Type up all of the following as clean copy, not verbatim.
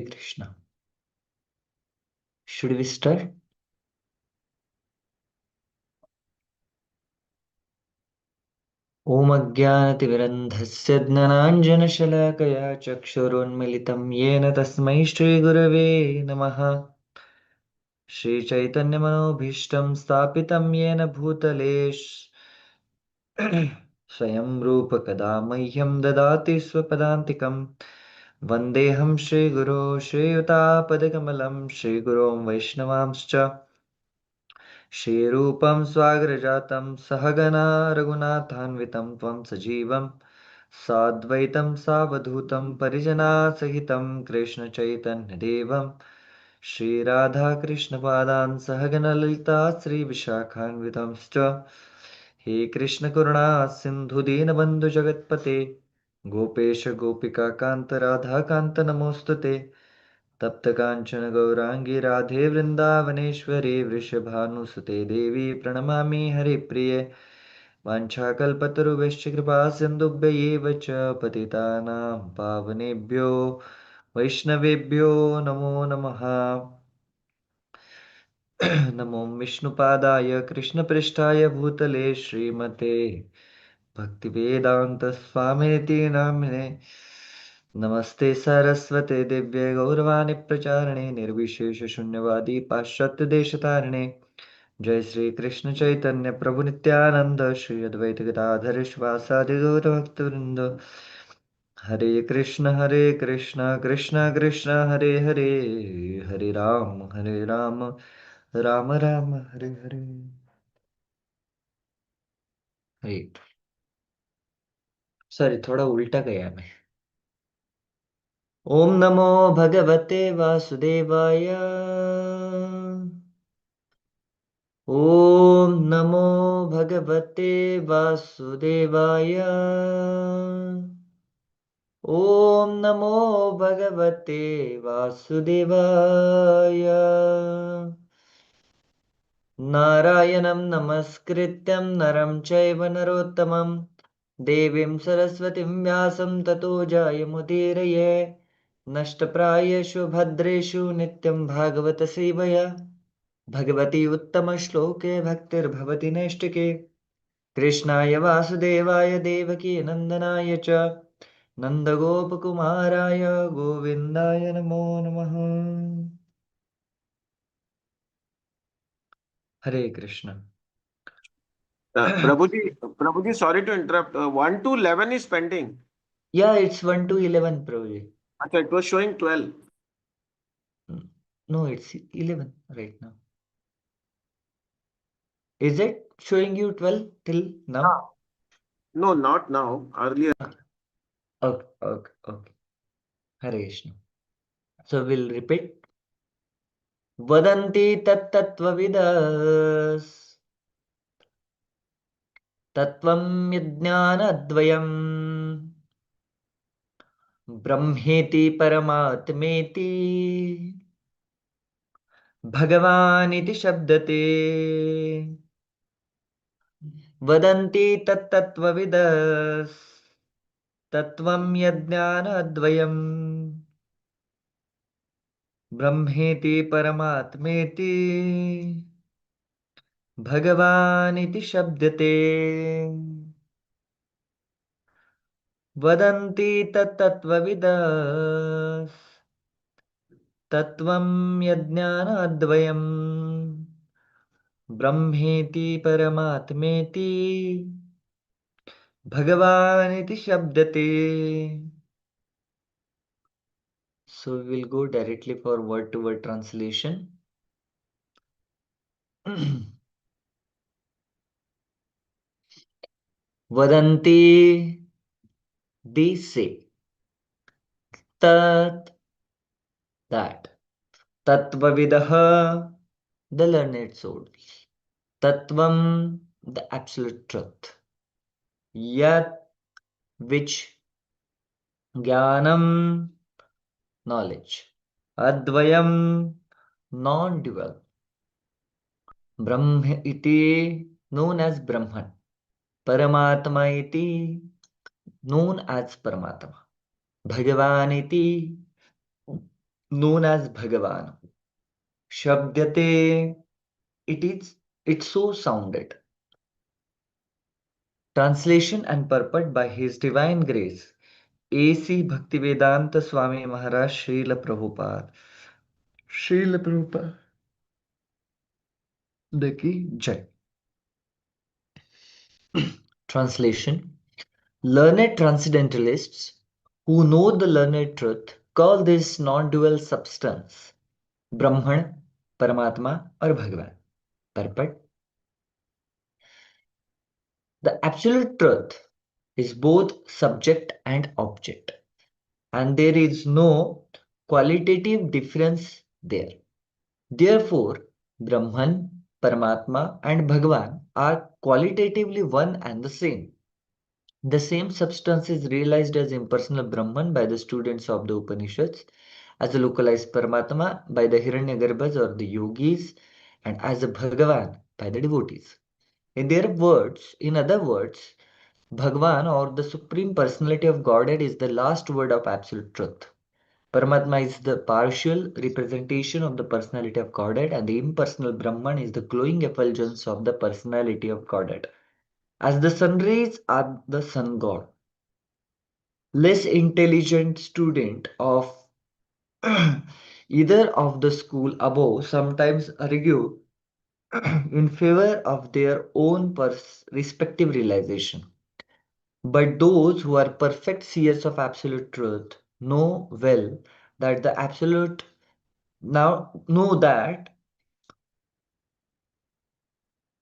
Krishna. Should we start? ॐ अज्ञानतिमिरन्धस्य ज्ञानाञ्जनशलाकया चक्षुरुन्मिलितं येन तस्मै श्रीगुरवे नमः। श्रीचैतन्यमनोभीष्टं स्थापितं येन भूतले स्वयं रूपकदा मह्यं ददाति स्वपदान्तिकं। वन्देऽहं श्रीगुरो श्रीयुतापदकमलं श्रीगुरों वैष्णवांश्च श्रीरूपं स्वाग्रजातं सहगना रघुनाथान्वितं त्वं सजीवं साद्वैतं सावधूतं परिजनासहितं कृष्णचैतन्यदेवं श्रीराधाकृष्णपादान् सहगणललिता श्रीविशाखान्वितंश्च हे कृष्णकरुणा सिन्धु दीनबन्धु जगत्पते गोपेश गोपिका कान्त राधाकान्त नमोऽस्तुते तप्त कांचन गौरांगी राधे वृंदावनेश्वरी वृषभानुसुते देवी प्रणमामि हरिप्रिये वाञ्छाकल्पतरुभ्यश्च कृपा सिन्धुभ्य च पतितानां पावनेभ्यो वैष्णवेभ्यो नमो नमः। नमो विष्णुपादाय कृष्णपृष्ठाय भूतले श्रीमते भक्तिवेदान्तस्वामिनिति नामिने नमस्ते सरस्वते दिव्ये गौरवाणी प्रचारिणे निर्विशेष शून्यवादी पाश्चात्य देशतारिणे जय श्री कृष्ण चैतन्य प्रभु नित्यानंद श्री अद्वैत गदाधर श्रीवासादि गौर भक्तवृंद हरे कृष्ण कृष्ण कृष्ण हरे हरे हरे राम राम राम हरे हरे। हरे सॉरी थोड़ा उल्टा गया मैं। ओम नमो भगवते वासुदेवाय। ओम नमो भगवते वासुदेवाय। ओम नमो भगवते वासुदेवाय। नारायणं नमस्कृत्यं नरं चैव नरोत्तमं देवीं सरस्वतीं व्यासं ततो जयमुदीरये नष्टप्रायेषु भद्रेषु नित्यं भागवत सेवया भगवती उत्तमश्लोके भक्तिर्भवति नैष्टिके कृष्णाय वासुदेवाय देवकी नन्दनाय च नन्दगोपकुमाराय गोविन्दाय नमो नमः। हरे Krishna. Prabhuji, sorry to interrupt. 1 to 11 is pending. Yeah, it's 1 to 11, Prabhuji. Okay, it was showing 12. No, it's 11 right now. Is it showing you 12 till now? No, not now. Earlier. Okay, okay, okay. Hare Krishna. So we'll repeat. Vadanti tattvavidas tattvam yajnanadvayam brahmeti paramatmeti भगवानिति शब्दते वदन्ति तत्तत्त्वविदः तत्त्वं यज्ञानद्वयम् ब्रह्मेति परमात्मेति भगवानिति शब्दते वदन्ति तत्तत्त्वविदः तत्त्वं यज्ञानद्वयम् ब्रह्मेति परमात्मेति भगवानिति शब्दते. So we will go directly for word to word translation. Vadanti, they say. Tat, that. Tattvavidaha, the learned souls. Tattvam, the absolute truth. Yat, which. Jnanam, knowledge. Advayam, non-dual. Brahma iti, known as Brahman. Paramatma iti, known as Paramatma. Bhagavan iti, known as Bhagavan. Shabdyate, it so sounded. Translation and purport by His Divine Grace, A.C. Bhaktivedanta Swami Maharaj Srila Prabhupada. Srila Prabhupada. Deki Jai. Translation. Learned transcendentalists who know the learned truth call this non-dual substance Brahman, Paramatma or Bhagavan. Purport. The absolute truth is both subject and object, and there is no qualitative difference there. Therefore, Brahman, Paramatma, and Bhagavan are qualitatively one and the same. The same substance is realized as impersonal Brahman by the students of the Upanishads, as a localized Paramatma by the Hiranyagarbhas or the yogis, and as a Bhagavan by the devotees. In other words, Bhagavan or the Supreme Personality of Godhead is the last word of absolute truth. Paramatma is the partial representation of the personality of Godhead, and the impersonal Brahman is the glowing effulgence of the personality of Godhead. As the sun rays are the sun god, less intelligent student of either of the school above sometimes argue in favor of their own respective realization. But those who are perfect seers of absolute truth know well that the absolute now know that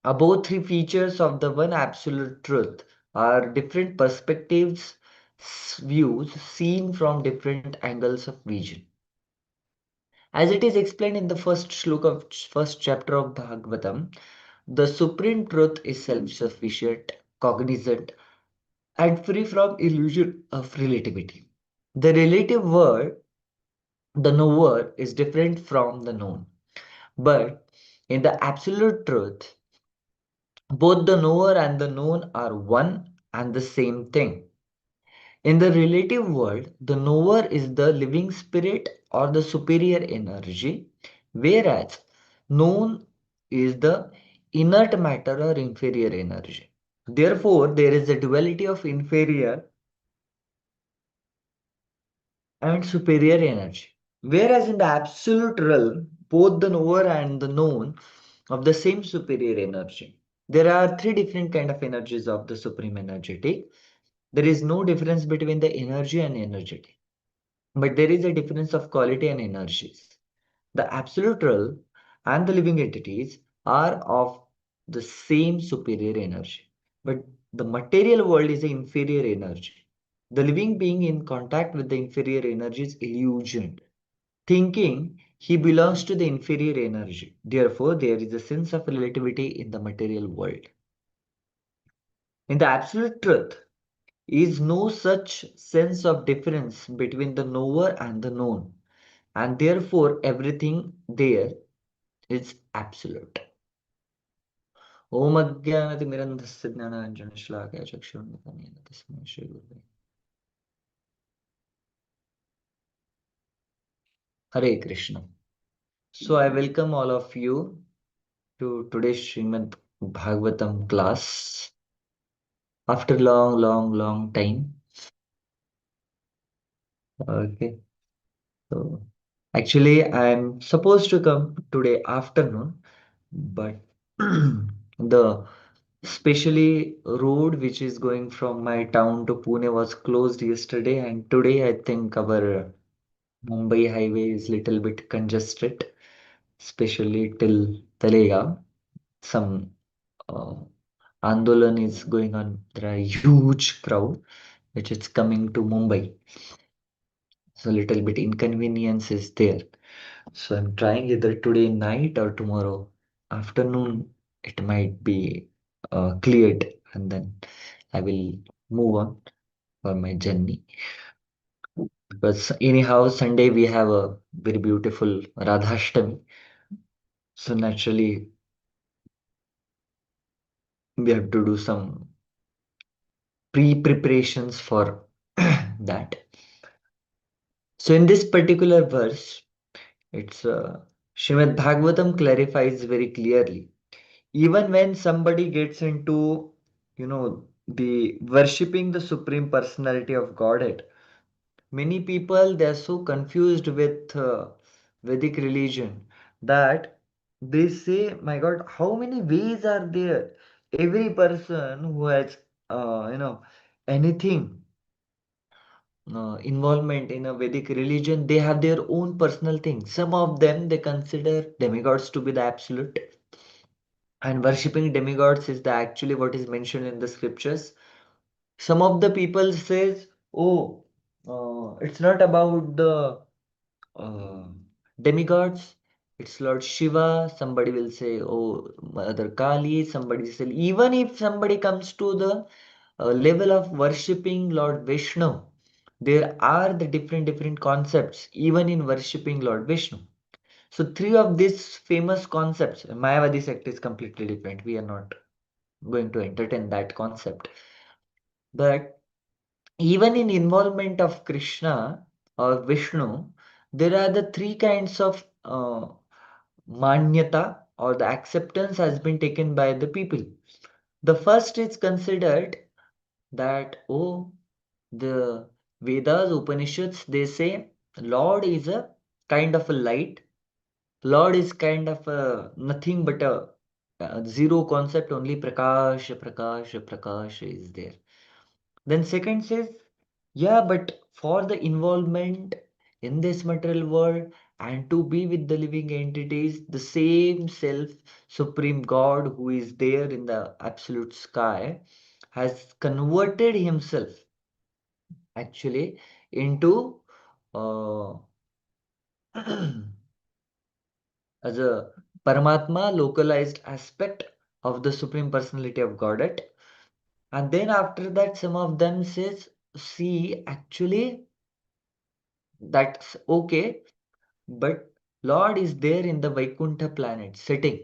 above three features of the one absolute truth are different perspectives, views seen from different angles of vision. As it is explained in the first shloka of first chapter of Bhagavatam, the supreme truth is self-sufficient, cognizant, and free from illusion of relativity. The relative world, the knower, is different from the known. But in the absolute truth, both the knower and the known are one and the same thing. In the relative world, the knower is the living spirit or the superior energy, whereas known is the inert matter or inferior energy. Therefore, there is a duality of inferior and superior energy. Whereas in the absolute realm, both the knower and the known of the same superior energy. There are three different kind of energies of the supreme energetic. There is no difference between the energy and energetic, but there is a difference of quality and energies. The absolute realm and the living entities are of the same superior energy, but the material world is an inferior energy. The living being in contact with the inferior energy is illusioned, thinking he belongs to the inferior energy. Therefore, there is a sense of relativity in the material world. In the absolute truth, is no such sense of difference between the knower and the known, and therefore everything there is absolute. Om Ajnanatimirandhasya Jnananjana Chakshurunmitanyena Tasmai Shri Gurave. Hare Krishna. So I welcome all of you to today's Srimad Bhagavatam class. After long time. Okay. So actually I'm supposed to come today afternoon, but the especially road which is going from my town to Pune was closed yesterday, and today I think our Mumbai highway is little bit congested, especially till Talegaon. Some uh, Andolan is going on. There are huge crowd which is coming to Mumbai. So little bit inconvenience is there. So I'm trying either today night or tomorrow afternoon. It might be cleared, and then I will move on for my journey. Because anyhow, Sunday we have a very beautiful Radhashtami. So naturally, we have to do some pre-preparations for that. So in this particular verse, It's Srimad Bhagavatam clarifies very clearly. Even when somebody gets into, the worshipping the supreme personality of Godhead, many people they are so confused with Vedic religion that they say, my God, how many ways are there? Every person who has anything involvement in a Vedic religion, they have their own personal things. Some of them they consider demigods to be the absolute, and worshipping demigods is the actually what is mentioned in the scriptures. Some of the people says, oh, it's not about the uh, demigods, it's Lord Shiva. Somebody will say, oh, Mother Kali. Somebody say, even if somebody comes to the level of worshipping Lord Vishnu, there are the different concepts even in worshipping Lord Vishnu. So three of these famous concepts, Mayavadi sect is completely different. We are not going to entertain that concept. But even in involvement of Krishna or Vishnu, there are the three kinds of manyata or the acceptance has been taken by the people. The first is considered that, oh, the Vedas, Upanishads, they say Lord is a kind of a light. Lord is kind of a nothing but a zero concept, only Prakash, Prakash, Prakash is there. Then second says, yeah, but for the involvement in this material world and to be with the living entities, the same self, supreme God who is there in the absolute sky has converted himself actually into uh, as a Paramatma localized aspect of the Supreme Personality of Godhead. And then after that, some of them says, see, actually, that's okay, but Lord is there in the Vaikuntha planet, sitting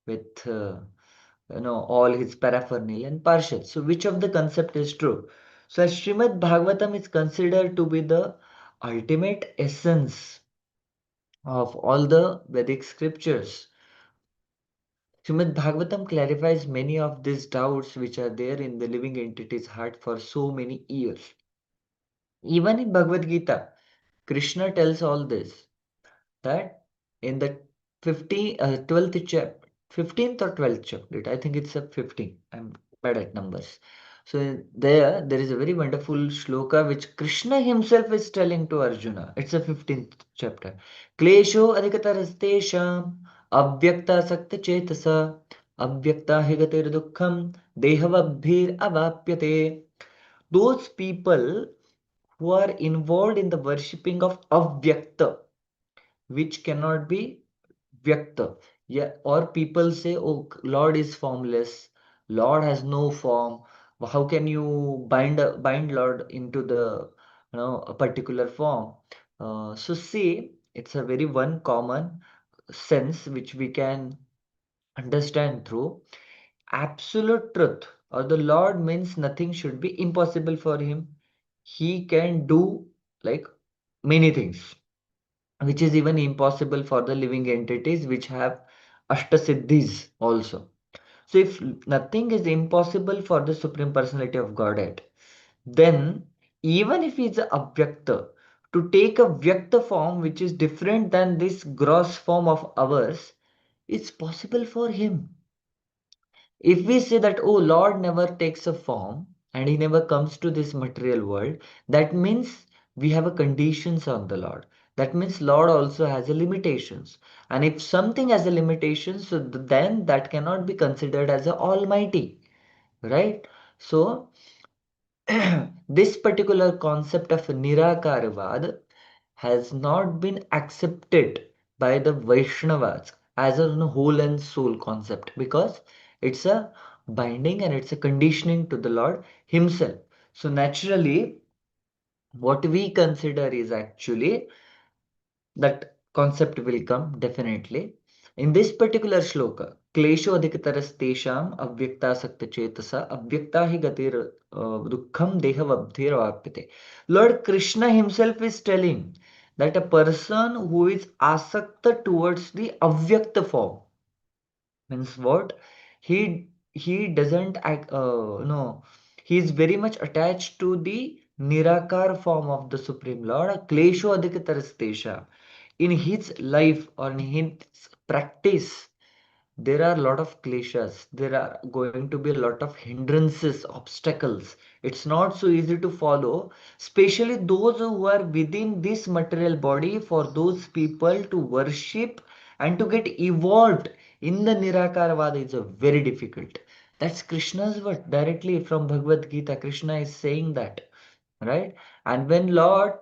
with all his paraphernalia and partials. So which of the concept is true? So Srimad Bhagavatam is considered to be the ultimate essence of all the Vedic scriptures. Srimad Bhagavatam clarifies many of these doubts which are there in the living entity's heart for so many years. Even in Bhagavad Gita, Krishna tells all this, that in the 12th chapter, 15th or 12th chapter, I think it's a 15. I'm bad at numbers. So there is a very wonderful shloka which Krishna himself is telling to Arjuna. It's a 15th chapter. Klesho adhikatarastesham avyakta sakta chetasa avyakta higatir dukkham dehavabhir avapyate. Those people who are involved in the worshipping of avyakta, which cannot be vyakta. Yeah, or people say, oh, Lord is formless, Lord has no form. How can you bind Lord into the a particular form? So see, it's a very one common sense which we can understand through absolute truth, or the Lord means nothing should be impossible for him. He can do like many things which is even impossible for the living entities which have ashtasiddhis also. So if nothing is impossible for the Supreme Personality of Godhead, then even if he is a Avyakta, to take a Vyakta form which is different than this gross form of ours, it's possible for him. If we say that, oh, Lord never takes a form and he never comes to this material world, that means we have a conditions on the Lord. That means Lord also has a limitations. And if something has a limitation, so then that cannot be considered as a almighty, right? So this particular concept of Nirakarvad has not been accepted by the Vaishnavas as a whole and soul concept, because it's a binding and it's a conditioning to the Lord Himself. So naturally, what we consider is actually that concept will come definitely. In this particular shloka, Klesho adhikatarastesham avyakta sakta chetasa avyakta hi gatir dukkham dehavabdhir vapyate. Lord Krishna himself is telling that a person who is asakta towards the avyakta form means what? He doesn't act, no, he is very much attached to the Nirakar form of the Supreme Lord, Klesho Adhikatarastesha. In his life or in his practice, there are a lot of kleshas. There are going to be a lot of hindrances, obstacles. It's not so easy to follow, especially those who are within this material body. For those people to worship and to get evolved in the Nirakarvada is a very difficult. That's Krishna's word directly from Bhagavad Gita. Krishna is saying that, right? And when Lord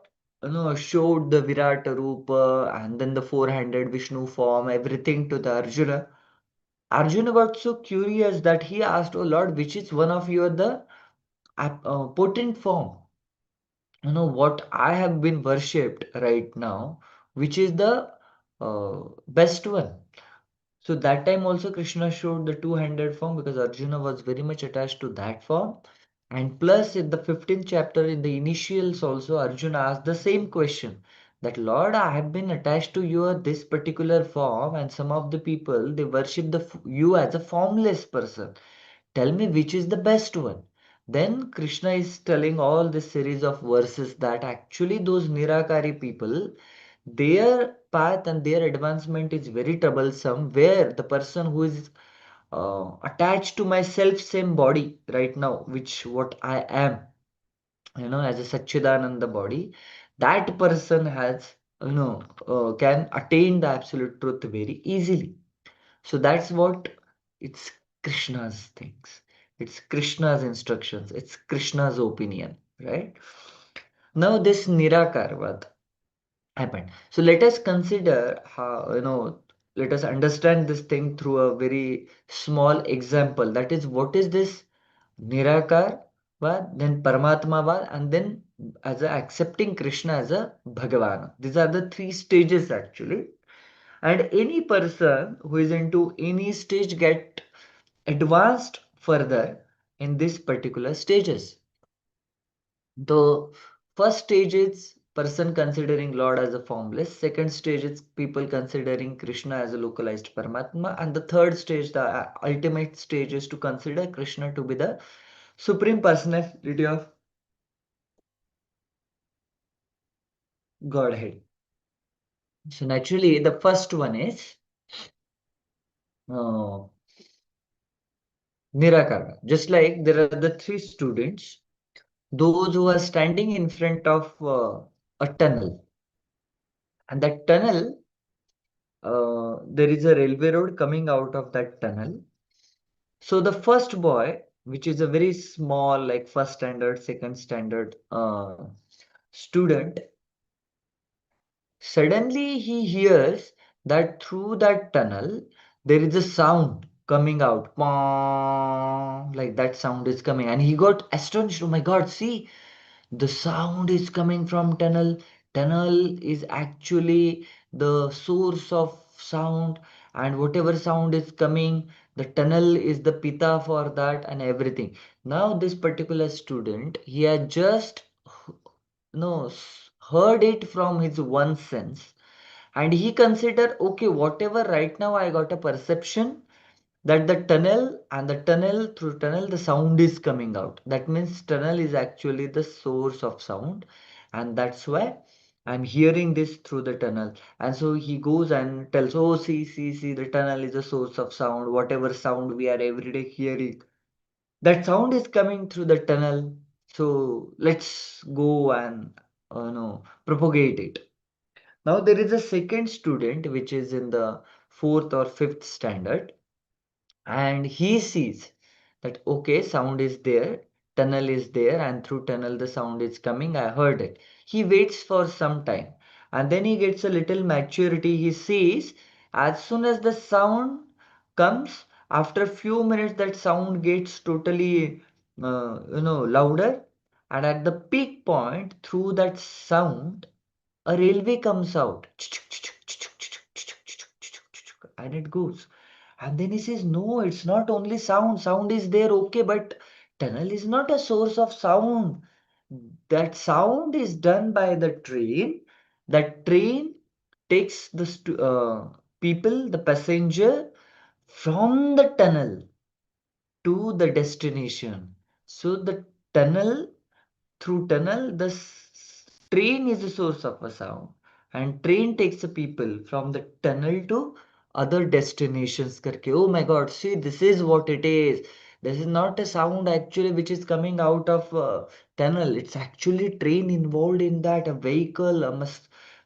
showed the Virat Rupa and then the four-handed Vishnu form, everything to the Arjuna, Arjuna got so curious that he asked, "Oh Lord, which is one of your the potent form? What I have been worshipped right now, which is the best one?" So that time also Krishna showed the two-handed form because Arjuna was very much attached to that form. And plus in the 15th chapter in the initials also Arjuna asked the same question that Lord, I have been attached to your this particular form and some of the people they worship you as a formless person. Tell me which is the best one. Then Krishna is telling all this series of verses that actually those Nirakari people their path and their advancement is very troublesome where the person who is attached to my self same body right now which what I am as a Satchidananda body, that person has can attain the absolute truth very easily. So that's what it's Krishna's things, it's Krishna's instructions, it's Krishna's opinion, right? Now this Nirakarvad happened. So let us consider how, let us understand this thing through a very small example. That is, what is this Nirakar, then Paramatma, and then as a accepting Krishna as a Bhagavan. These are the three stages actually. And any person who is into any stage get advanced further in these particular stages. The first stage is person considering Lord as a formless. Second stage is people considering Krishna as a localized Paramatma. And the third stage, the ultimate stage, is to consider Krishna to be the supreme personality of Godhead. So naturally, the first one is uh, Nirakara. Just like there are the three students, those who are standing in front of a tunnel. And that tunnel there is a railway road coming out of that tunnel. So the first boy, which is a very small, like first standard, second standard student, suddenly he hears that through that tunnel there is a sound coming out. "Pong," like that sound is coming, and he got astonished. Oh my God! See, the sound is coming from tunnel. Tunnel is actually the source of sound, and whatever sound is coming, the tunnel is the pita for that and everything. Now this particular student, he had just heard it from his one sense, and he considered, okay, whatever right now I got a perception that the tunnel and the tunnel through tunnel the sound is coming out. That means tunnel is actually the source of sound, and that's why I'm hearing this through the tunnel. And so he goes and tells, oh, see, the tunnel is a source of sound. Whatever sound we are every day hearing, that sound is coming through the tunnel. So let's go and propagate it. Now there is a second student which is in the fourth or fifth standard, and he sees that okay, sound is there, tunnel is there, and through tunnel the sound is coming, I heard it. He waits for some time, and then he gets a little maturity. He sees as soon as the sound comes, after a few minutes that sound gets totally louder, and at the peak point through that sound a railway comes out and it goes. And then he says, no, it's not only sound. Sound is there, okay, but tunnel is not a source of sound. That sound is done by the train. That train takes the people, the passenger, from the tunnel to the destination. So the tunnel, through tunnel, the train is the source of a sound, and train takes the people from the tunnel to other destinations. Karke, oh my God! See, this is what it is. This is not a sound actually which is coming out of tunnel. It's actually train involved in that. A vehicle, a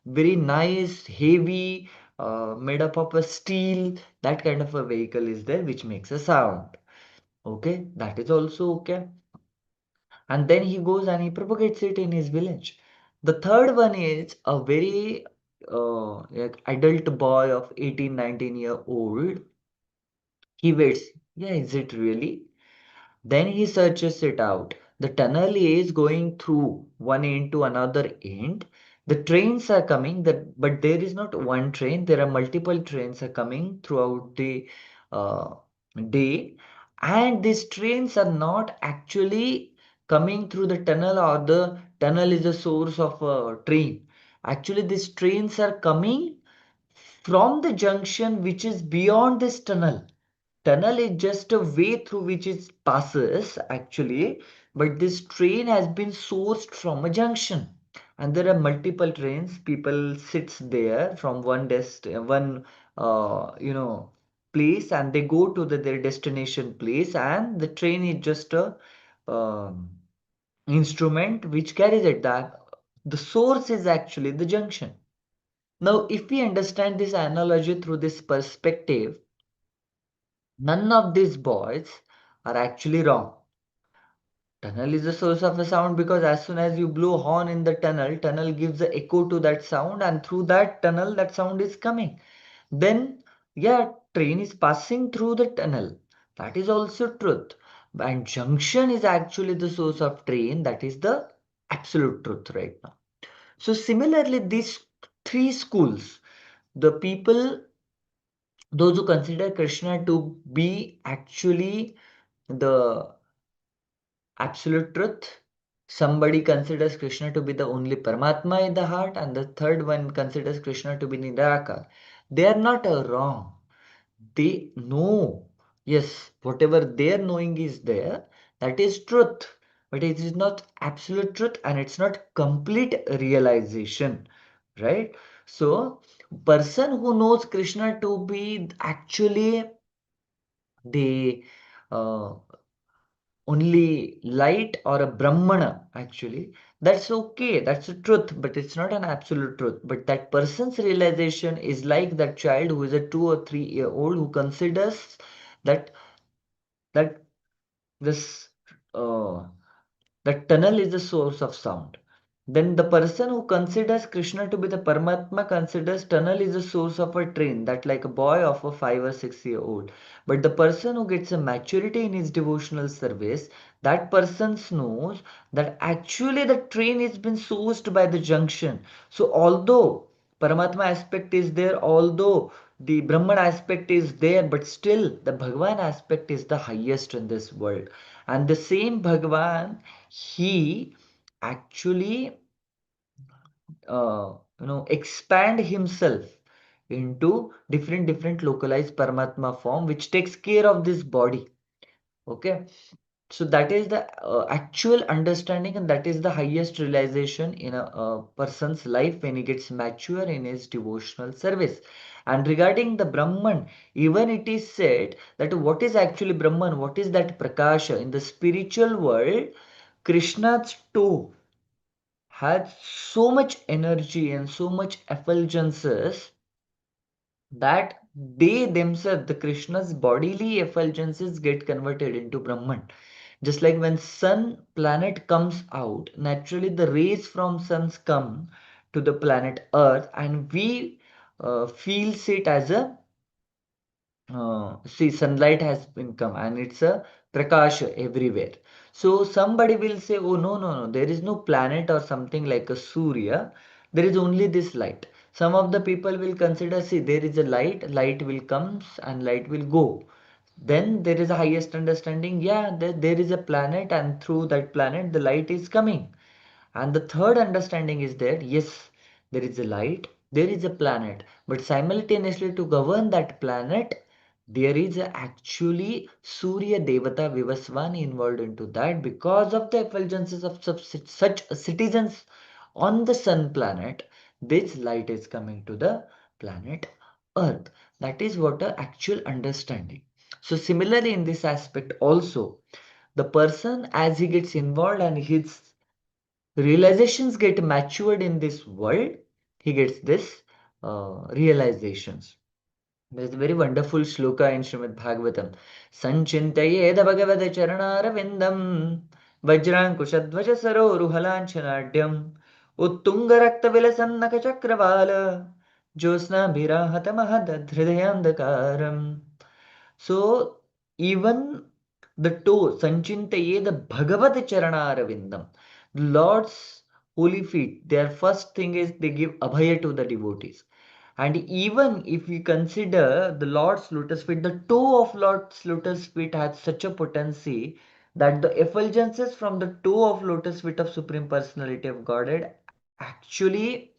very nice, heavy, made up of a steel. That kind of a vehicle is there which makes a sound. Okay, that is also okay. And then he goes and he propagates it in his village. The third one is a very like adult boy of 18, 19-year old. He waits. Yeah, is it really? Then he searches it out. The tunnel is going through one end to another end. The trains are coming, but there is not one train. There are multiple trains are coming throughout the uh, day. And these trains are not actually coming through the tunnel, or the tunnel is the source of a train. Actually, these trains are coming from the junction which is beyond this tunnel. Tunnel is just a way through which it passes actually, but this train has been sourced from a junction, and there are multiple trains. People sits there from one place, and they go to their destination place, and the train is just a um, instrument which carries it. That the source is actually the junction. Now, if we understand this analogy through this perspective, none of these boys are actually wrong. Tunnel is the source of a sound because as soon as you blow horn in the tunnel, tunnel gives the echo to that sound, and through that tunnel that sound is coming. Then, yeah, train is passing through the tunnel. That is also truth. And junction is actually the source of train. That is the absolute truth right now. So similarly, these three schools, the people, those who consider Krishna to be actually the absolute truth. Somebody considers Krishna to be the only Paramatma in the heart, and the third one considers Krishna to be Nirakar. They are not wrong. They know, yes, whatever their knowing is there, that is truth. But it is not absolute truth, and it's not complete realization, right? So, person who knows Krishna to be actually the uh, only light or a brahmana actually, that's okay, that's a truth, but it's not an absolute truth. But that person's realization is like that child who is a 2 or 3 year old who considers that that this uh, that tunnel is the source of sound. Then the person who considers Krishna to be the Paramatma considers tunnel is the source of a train, that like a boy of a 5 or 6 year old. But the person who gets a maturity in his devotional service, that person knows that actually the train has been sourced by the junction. So although Paramatma aspect is there, although the Brahman aspect is there, but still the Bhagavan aspect is the highest in this world. And the same Bhagavan, he actually expand himself into different localized Paramatma form which takes care of this body. Okay, so that is the actual understanding, and that is the highest realization in a person's life when he gets mature in his devotional service. And regarding the Brahman, even it is said that what is actually Brahman, what is that Prakasha in the spiritual world. Krishna's toe had so much energy and so much effulgences that they themselves, the Krishna's bodily effulgences, get converted into Brahman. Just like when sun planet comes out, naturally the rays from suns come to the planet Earth, and we feels it as a see, sunlight has been come, and it's a prakash everywhere. So somebody will say, oh no, no, no, there is no planet or something like a Surya. There is only this light. Some of the people will consider, see, there is a light, light will come and light will go. Then there is a highest understanding, yeah, there is a planet, and through that planet the light is coming. And the third understanding is that yes, there is a light, there is a planet, but simultaneously to govern that planet, there is actually Surya Devata Vivaswani involved into that because of the effulgences of such citizens on the sun planet. This light is coming to the planet Earth. That is what a actual understanding. So similarly in this aspect also, the person as he gets involved and his realizations get matured in this world, he gets this realizations. There is a very wonderful shloka in Srimad Bhagavatam. Sanchintayeda Bhagavata Charanarvindam Vajrankushadvaja Saroruhalanchanadhyam Uttungarakta Vilasannaka Chakravala Josna Bhirahata Mahadhridayandakaram. So even the toe, Sanchintaya, the Bhagavad Charanaravindam, the Lord's holy feet, their first thing is they give abhaya to the devotees. And even if we consider the Lord's lotus feet, the toe of Lord's lotus feet has such a potency that the effulgences from the toe of lotus feet of Supreme Personality of Godhead actually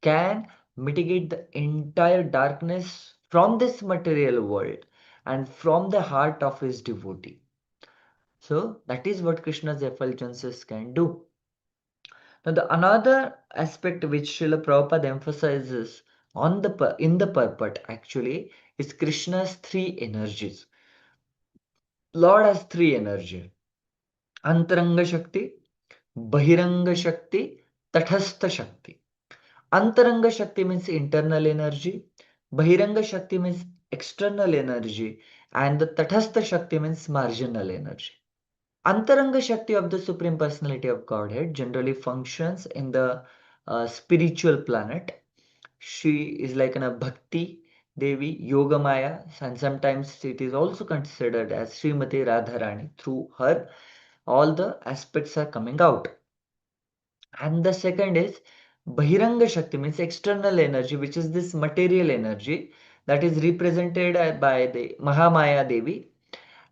can mitigate the entire darkness from this material world and from the heart of his devotee. So that is what Krishna's effulgences can do. Now the another aspect which Srila Prabhupada emphasizes on the in the purport actually is Krishna's three energies. Lord has three energies: Antaranga Shakti, Bahiranga Shakti, Tathastha Shakti. Antaranga Shakti means internal energy, Bahiranga Shakti means external energy, and the Tathastha Shakti means marginal energy. Antaranga Shakti of the Supreme Personality of Godhead generally functions in the spiritual planet. She is like a Bhakti Devi, Yoga Maya, and sometimes it is also considered as Srimati Radharani. Through her, all the aspects are coming out. And the second is Bahiranga Shakti, means external energy, which is this material energy that is represented by the Mahamaya Devi.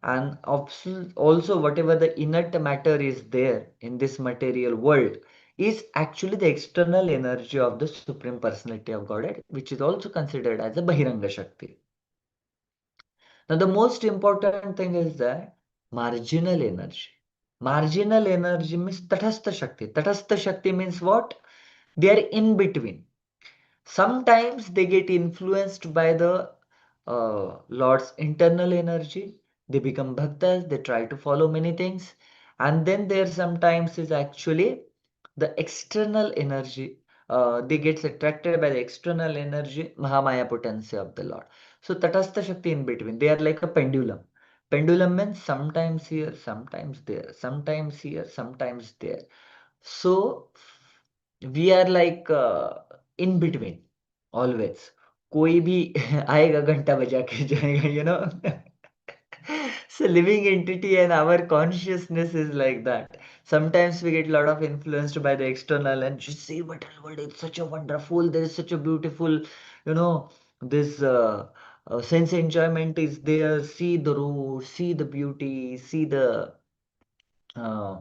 And also, whatever the inert matter is there in this material world is actually the external energy of the Supreme Personality of Godhead, which is also considered as a Bahiranga Shakti. Now, the most important thing is the marginal energy. Marginal energy means Tathastha Shakti. Tathastha Shakti means what? They are in between. Sometimes they get influenced by the Lord's internal energy. They become bhaktas, they try to follow many things. And then there sometimes is actually the external energy. They get attracted by the external energy, Mahamaya potency of the Lord. So Tatastha Shakti in between. They are like a pendulum. Pendulum means sometimes here, sometimes there, sometimes here, sometimes there. So we are like in between always. कोई भी आएगा घंटा बजा के जाएगा, So living entity and our consciousness is like that. Sometimes we get a lot of influenced by the external and you see material world is such a wonderful, there is such a beautiful, this sense enjoyment is there. See the road, see the beauty, see the uh,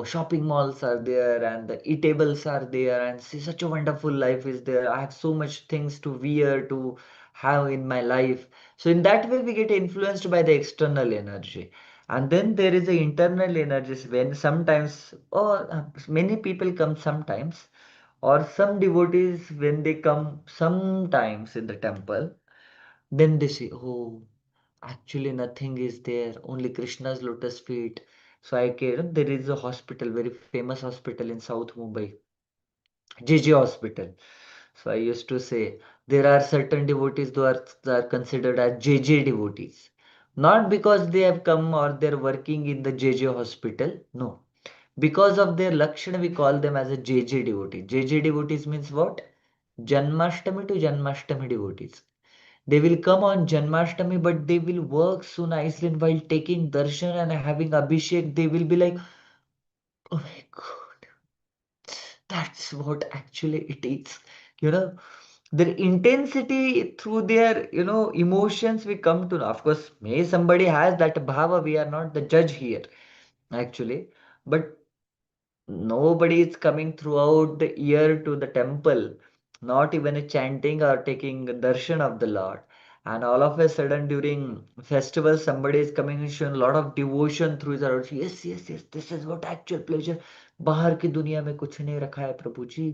shopping malls are there and the eatables are there and see such a wonderful life is there. I have so much things to wear to have in my life. So in that way we get influenced by the external energy. And then there is the internal energies when sometimes or many people come sometimes or some devotees when they come sometimes in the temple, then they say, oh, actually, nothing is there, only Krishna's lotus feet. So I came, there is a hospital, very famous hospital in South Mumbai, JJ Hospital. So I used to say, there are certain devotees who are considered as JJ devotees. Not because they have come or they're working in the JJ hospital, no. Because of their Lakshana, we call them as a JJ devotee. JJ devotees means what? Janmashtami to Janmashtami devotees. They will come on Janmashtami, but they will work so nicely. And while taking darshan and having abhishek, they will be like, oh my God, that's what actually it is. You know, their intensity through their, emotions we come to know. Of course, may somebody has that bhava, we are not the judge here, actually. But Nobody is coming throughout the year to the temple, not even a chanting or taking darshan of the Lord. And all of a sudden during festival, somebody is coming and showing a lot of devotion through his heart. Yes, yes, yes, this is what actual pleasure. बाहर की दुनिया में कुछ नहीं रखा है प्रभु जी.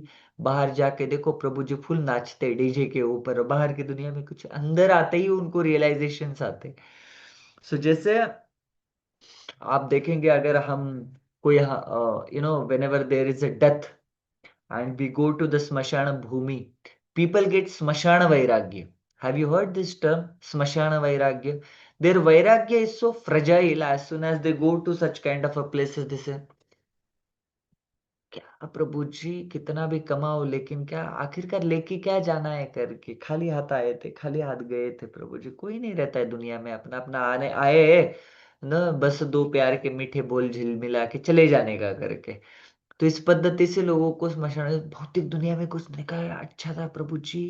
बाहर जाके देखो प्रभु जी फुल नाचते डीजे के ऊपर. बाहर की दुनिया में कुछ अंदर आते ही उनको रियलाइजेशन आते. सो जैसे आप देखेंगे अगर हम कोई when ever there is a death and we go to the smashana bhumi, people get smashana vairagya. Have you heard this term, smashana vairagya? Their vairagya is so fragile. As soon as they go to such kind of a places, they say, क्या प्रभु जी कितना भी कमाओ लेकिन क्या आखिरकार लेके क्या जाना है करके खाली हाथ आए थे खाली हाथ गए थे प्रभु जी. कोई नहीं रहता है दुनिया में अपना अपना आने आए ना, बस दो प्यार के मीठे बोल झिलमिला के चले जाने का करके. तो इस पद्धति से लोगों को स्मशान भौतिक दुनिया में कुछ नहीं कहा. अच्छा था प्रभु जी,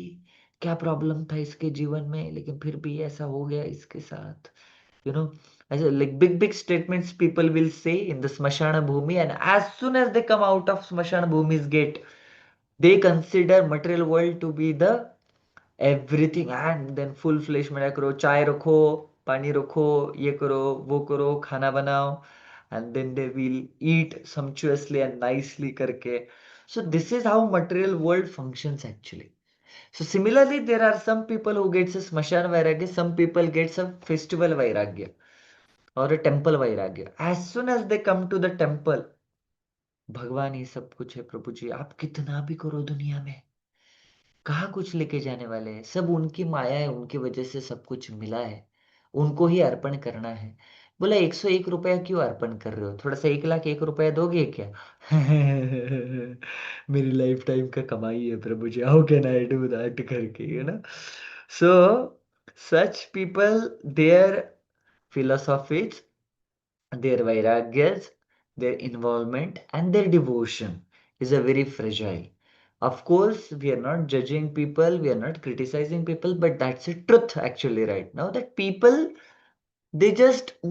क्या प्रॉब्लम था इसके जीवन में लेकिन फिर भी ऐसा हो गया इसके साथ. you know as like big big statements people will say in the smashana bhumi, and as soon as they come out of smashana bhumi's gate, they consider material world to be the everything, and then full flesh में करो चाय रखो पानी रखो ये करो वो करो खाना बनाओ, and then they will eat sumptuously and nicely करके. So this is how material world functions actually. So similarly there are some people who gets a smashan vairagya, some people gets a festival vairagya or a temple vairagya. As soon as they come to the temple, भगवान ही सब कुछ है प्रभु जी, आप कितना भी करो दुनिया में कहाँ कुछ लेके जाने वाले हैं. सब उनकी माया है, उनकी वजह से सब कुछ मिला है, उनको ही अर्पण करना है. बोला 101 रुपया क्यों अर्पण कर रहे हो, थोड़ा सा 1,01,000 रुपया दोगे क्या? मेरी लाइफ टाइम का कमाई है प्रभु जी, how can I do that करके so such people, their philosophies, their vairagyas, their involvement, and their devotion is a very fragile. Of course, we are not judging people, we are not criticizing people, but that's a truth actually right now that people they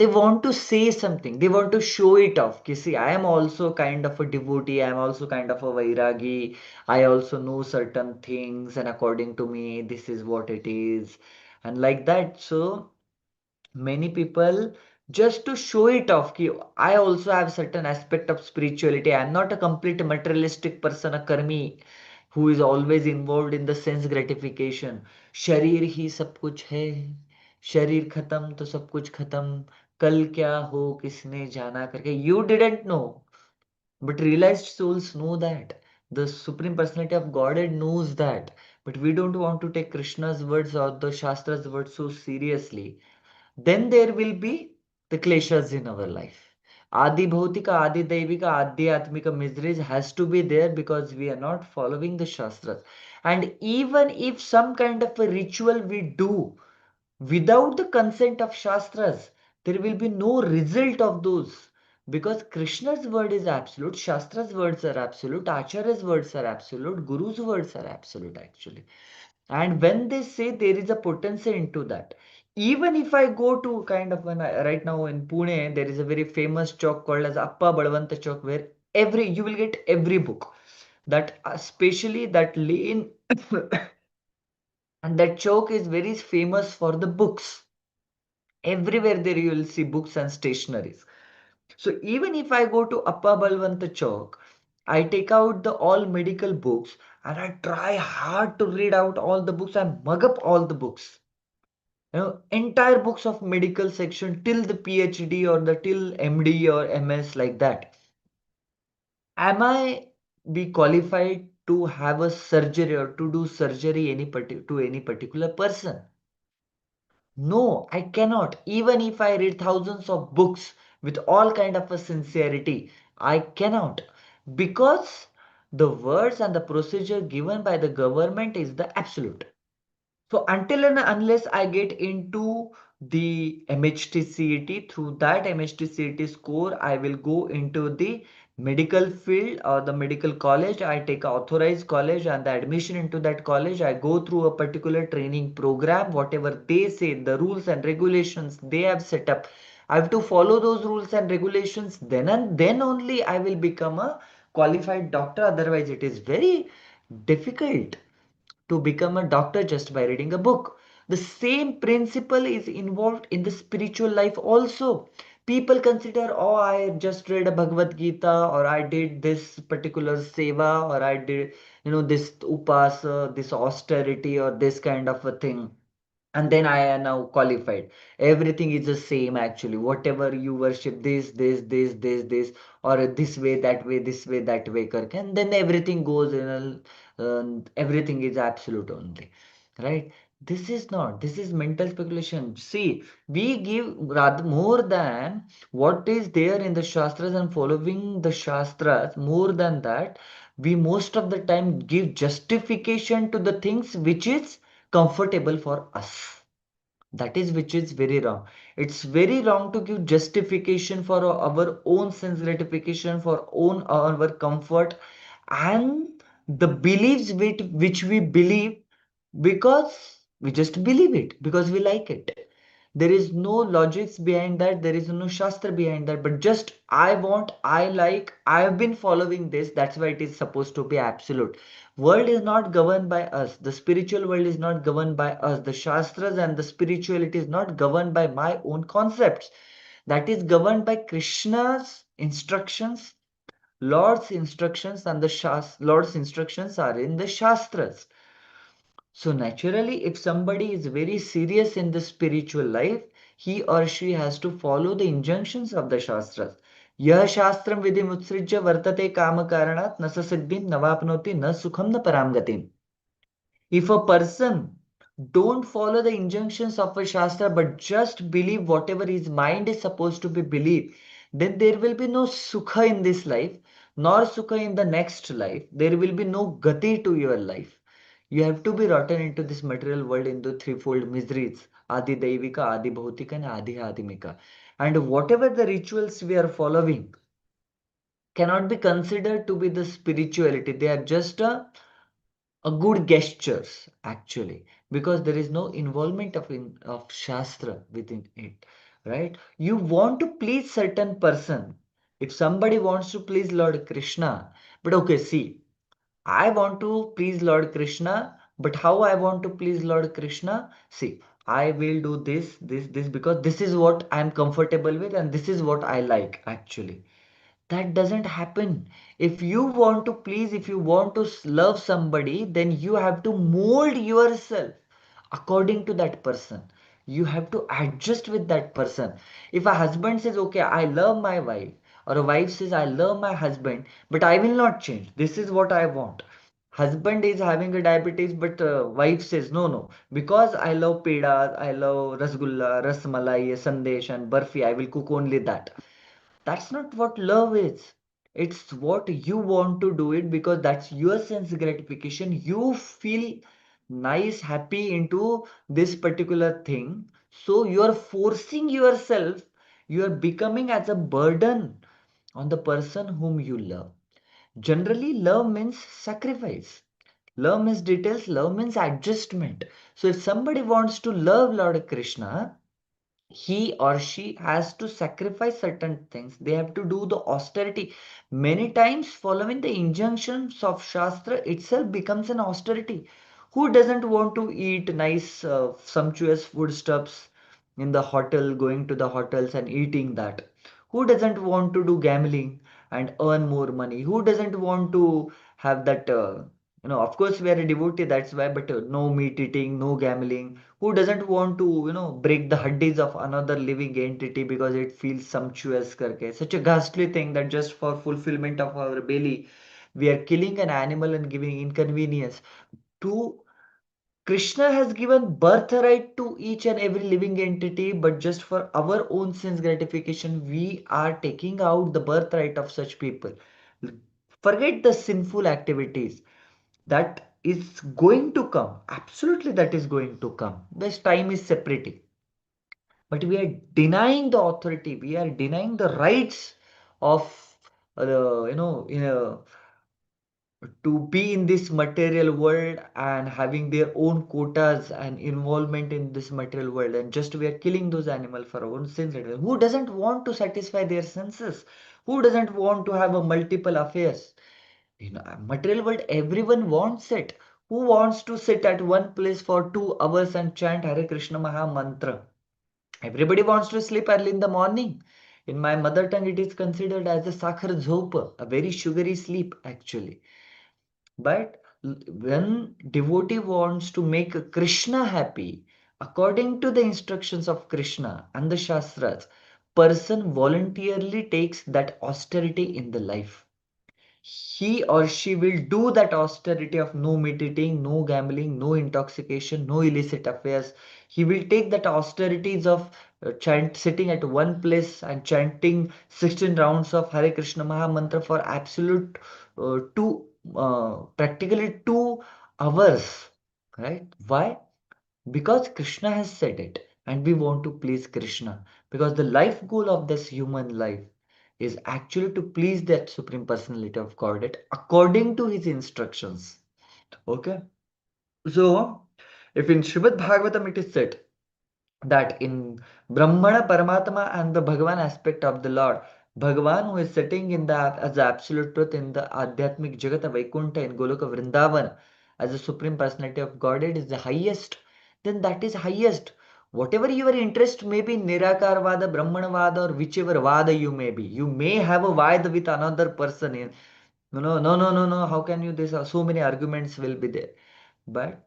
want to say something, they want to show it off. You see, I am also kind of a devotee, I am also kind of a vairagi, I also know certain things, and according to me, this is what it is, and like that. So many people just to show it off ki I also have certain aspect of spirituality, I'm not a complete materialistic person, a karmi who is always involved in the sense gratification. शरीर ही सब कुछ है, शरीर खत्म तो सब कुछ खत्म, कल क्या हो किसने जाना करके. You didn't know, but realized souls know that. The Supreme Personality of Godhead knows that. But we don't want to take Krishna's words or the Shastra's words so seriously. Then there will be the kleshas in our life. Adi Bhautika, Adi Daivika, Adi Atmika miseries has to be there because we are not following the Shastras. And even if some kind of a ritual we do without the consent of Shastras, there will be no result of those. Because Krishna's word is absolute, Shastra's words are absolute, Acharya's words are absolute, Guru's words are absolute actually. And when they say there is a potency into that, even if I go to kind of right now in Pune, there is a very famous chowk called as Appa Balwanta Chowk, where every you will get every book that especially that lane and that chowk is very famous for the books. Everywhere there you will see books and stationaries. So even if I go to Appa Balwanta Chowk, I take out the all medical books and I try hard to read out all the books. I mug up all the books. Entire books of medical section till the PhD or the till MD or MS like that. Am I be qualified to have a surgery or to do surgery to any particular person? No, I cannot. Even if I read thousands of books with all kind of a sincerity, I cannot. Because the words and the procedure given by the government is the absolute. So until and unless I get into the MHTCET, through that MHTCET score, I will go into the medical field or the medical college. I take a authorized college, and the admission into that college, I go through a particular training program, whatever they say, the rules and regulations they have set up. I have to follow those rules and regulations, then and then only I will become a qualified doctor, otherwise it is very difficult to become a doctor just by reading a book. The same principle is involved in the spiritual life also. People consider, oh, I just read a Bhagavad Gita, or I did this particular seva, or I did, this upasa, this austerity, or this kind of a thing, and then I am now qualified. Everything is the same actually. Whatever you worship, this, or this way, that way, this way, that way, karke, and then everything goes in everything is absolute only, right? This is not. This is mental speculation. See, we give rather more than what is there in the shastras, and following the shastras. More than that, we most of the time give justification to the things which is comfortable for us. That is which is very wrong. It's very wrong to give justification for our own sense gratification, for own our comfort, and the beliefs which we believe because we just believe it because we like it. There is no logics behind that, there is no shastra behind that, but just I want, I like, I have been following this, that's why it is supposed to be absolute. World is not governed by us, the spiritual world is not governed by us, the shastras and the spirituality is not governed by my own concepts. That is governed by Krishna's instructions, Lord's instructions, and the Lord's instructions are in the shastras. So naturally, if somebody is very serious in the spiritual life, he or she has to follow the injunctions of the Shastras. Yah Shastram Vidhi Mutsrijya Vartate Kama Karanat Nasa Siddhim Navapnoti Na Sukham Na Paramgatim. If a person don't follow the injunctions of a Shastra but just believe whatever his mind is supposed to be believed, then there will be no Sukha in this life, nor Sukha in the next life. There will be no Gati to your life. You have to be rotten into this material world into threefold miseries: Adi Daivika, Adi Bhautika, and Adi Adimika. And whatever the rituals we are following cannot be considered to be the spirituality. They are just a good gestures actually, because there is no involvement of Shastra within it, right? You want to please certain person. If somebody wants to please Lord Krishna, but okay, see, I want to please Lord Krishna, but how I want to please Lord Krishna? See, I will do this, because this is what I am comfortable with and this is what I like actually. That doesn't happen. If you want to please, if you want to love somebody, then you have to mold yourself according to that person. You have to adjust with that person. If a husband says, okay, I love my wife, or a wife says, I love my husband, but I will not change, this is what I want. Husband is having a diabetes, but wife says, no, no, because I love pedas, I love rasgulla, rasmalai, sandesh, and barfi, I will cook only that. That's not what love is. It's what you want to do it because that's your sense gratification. You feel nice, happy into this particular thing. So you are forcing yourself, you are becoming as a burden on the person whom you love. Generally, love means sacrifice. Love means details, love means adjustment. So if somebody wants to love Lord Krishna, he or she has to sacrifice certain things. They have to do the austerity. Many times, following the injunctions of Shastra itself becomes an austerity. Who doesn't want to eat nice, sumptuous foodstuffs in the hotel, going to the hotels and eating that? Who doesn't want to do gambling and earn more money? Who doesn't want to have that? Of course, we are a devotee, that's why, but no meat eating, no gambling. Who doesn't want to break the haddis of another living entity because it feels sumptuous karke? Such a ghastly thing that just for fulfillment of our belly we are killing an animal and giving inconvenience to. Krishna has given birthright to each and every living entity, but just for our own sense gratification we are taking out the birthright of such people. Forget the sinful activities that is going to come. Absolutely, that is going to come. This time is separating. But we are denying the authority. We are denying the rights of, in a to be in this material world and having their own quotas and involvement in this material world, and just we are killing those animals for our own sins. Who doesn't want to satisfy their senses? Who doesn't want to have a multiple affairs? In a material world, everyone wants it. Who wants to sit at one place for 2 hours and chant Hare Krishna Maha Mantra? Everybody wants to sleep early in the morning. In my mother tongue, it is considered as a sakhar jhopa, a very sugary sleep actually. But when devotee wants to make Krishna happy, according to the instructions of Krishna and the Shastras, person voluntarily takes that austerity in the life. He or she will do that austerity of no meat eating, no gambling, no intoxication, no illicit affairs. He will take that austerities of sitting at one place and chanting 16 rounds of Hare Krishna Maha Mantra for absolute practically 2 hours. Right? Why? Because Krishna has said it, and we want to please Krishna. Because the life goal of this human life is actually to please that Supreme Personality of Godhead according to his instructions. Okay? So, if in Srimad Bhagavatam it is said that in Brahmana, Paramatma, and the Bhagavan aspect of the Lord, Bhagavan who is sitting in the as the absolute truth in the Adhyatmic Jagata Vaikuntha in Goloka Vrindavan as the Supreme Personality of Godhead is the highest, then that is highest. Whatever your interest may be, Nirakar Vada, Brahmana Vada, or whichever Vada you may be, you may have a Vada with another person. No. How can you? This so many arguments will be there. But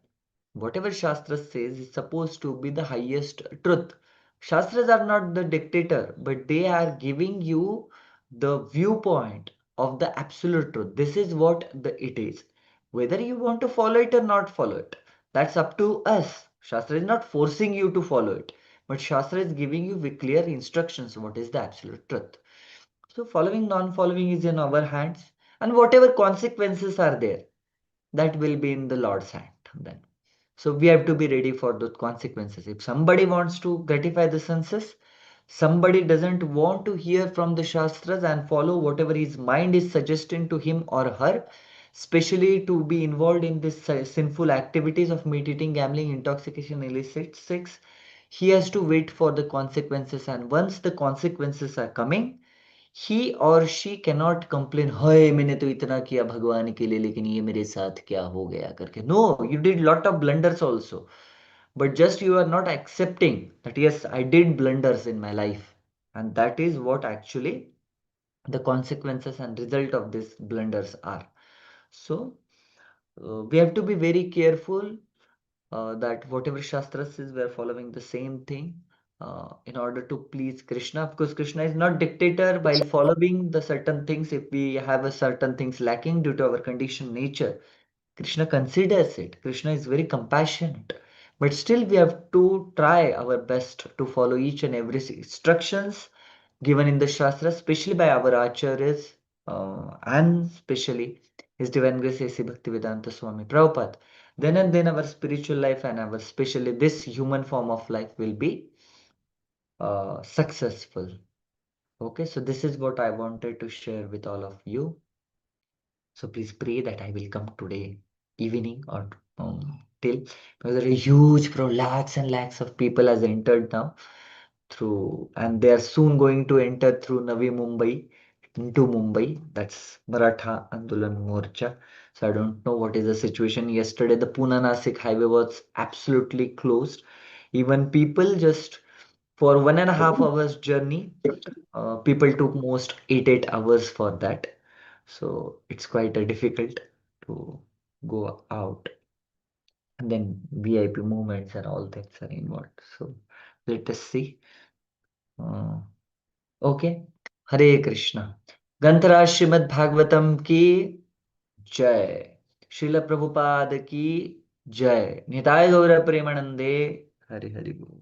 whatever Shastra says is supposed to be the highest truth. Shastras are not the dictator, but they are giving you the viewpoint of the absolute truth. This is what it is. Whether you want to follow it or not follow it, that's up to us. Shastra is not forcing you to follow it, but Shastra is giving you with clear instructions what is the absolute truth. So following, non-following is in our hands, and whatever consequences are there, that will be in the Lord's hand then. So we have to be ready for those consequences. If somebody wants to gratify the senses, somebody doesn't want to hear from the Shastras and follow whatever his mind is suggesting to him or her, especially to be involved in this sinful activities of meat eating, gambling, intoxication, illicit sex, he has to wait for the consequences. And once the consequences are coming, he or she cannot complain, हाय मैंने तो इतना किया भगवान के लिए लेकिन ये मेरे साथ क्या हो गया करके. No, you did lot of blunders also, but just you are not accepting that yes, I did blunders in my life, and that is what actually the consequences and result of these blunders are. So we have to be very careful that whatever Shastra says, we are following the same thing in order to please Krishna. Of course, Krishna is not dictator while following the certain things. If we have a certain things lacking due to our conditioned nature, Krishna considers it. Krishna is very compassionate. But still, we have to try our best to follow each and every instructions given in the Shastra, especially by our acharyas and especially His Divine Grace A.C. Bhaktivedanta Swami Prabhupada. Then and then our spiritual life and our especially this human form of life will be successful. Okay, so this is what I wanted to share with all of you. So please pray that I will come today evening or till, because there are huge lakhs and lakhs of people has entered now through, and they are soon going to enter through Navi Mumbai into Mumbai. That's Maratha Andolan Morcha. So I don't know what is the situation. Yesterday the Pune Nasik highway was absolutely closed. Even people just for 1.5 hours journey, people took most 8 hours for that. So it's quite a difficult to go out. And then VIP movements and all things are involved. So let us see. Uh, okay. Hare Krishna. Granthara Srimad Bhagavatam ki जय. श्रील प्रभुपाद की जय. निताय गौर प्रेमानंदे. हरि हरि बोल.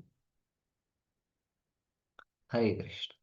हरे कृष्ण.